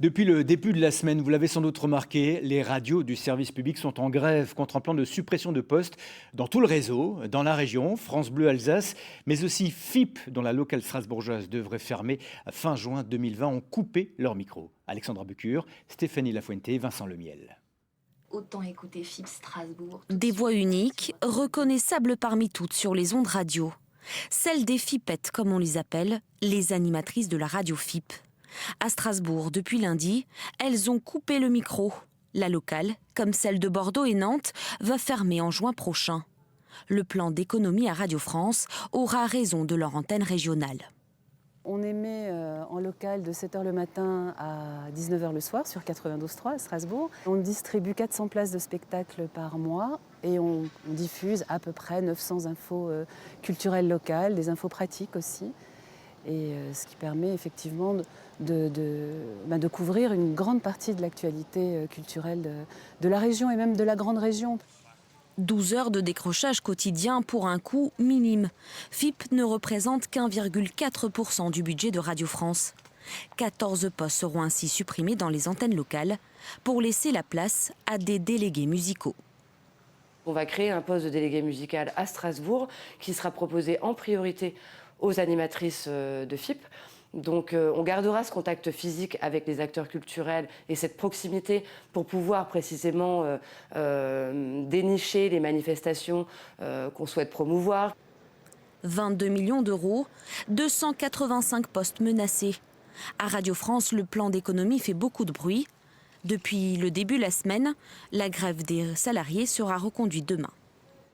Depuis le début de la semaine, vous l'avez sans doute remarqué, les radios du service public sont en grève contre un plan de suppression de postes dans tout le réseau, dans la région, France Bleu Alsace, mais aussi FIP, dont la locale strasbourgeoise devrait fermer à fin juin 2020, ont coupé leur micro. Alexandra Bucure, Stéphanie Lafuente, Vincent Lemiel. Autant écouter FIP Strasbourg. Des voix uniques, reconnaissables parmi toutes sur les ondes radio. Celles des FIPettes, comme on les appelle, les animatrices de la radio FIP. À Strasbourg, depuis lundi, elles ont coupé le micro. La locale, comme celle de Bordeaux et Nantes, va fermer en juin prochain. Le plan d'économie à Radio France aura raison de leur antenne régionale. On émet en local de 7h le matin à 19h le soir sur 92.3 à Strasbourg. On distribue 400 places de spectacle par mois et on diffuse à peu près 900 infos culturelles locales, des infos pratiques aussi. Et ce qui permet effectivement de couvrir une grande partie de l'actualité culturelle de la région et même de la grande région. 12 heures de décrochage quotidien pour un coût minime. FIP ne représente qu'1,4% du budget de Radio France. 14 postes seront ainsi supprimés dans les antennes locales pour laisser la place à des délégués musicaux. On va créer un poste de délégué musical à Strasbourg qui sera proposé en priorité aux animatrices de FIP. Donc on gardera ce contact physique avec les acteurs culturels et cette proximité pour pouvoir précisément dénicher les manifestations qu'on souhaite promouvoir. 22 millions d'euros, 285 postes menacés. À Radio France, le plan d'économie fait beaucoup de bruit. Depuis le début de la semaine, la grève des salariés sera reconduite demain.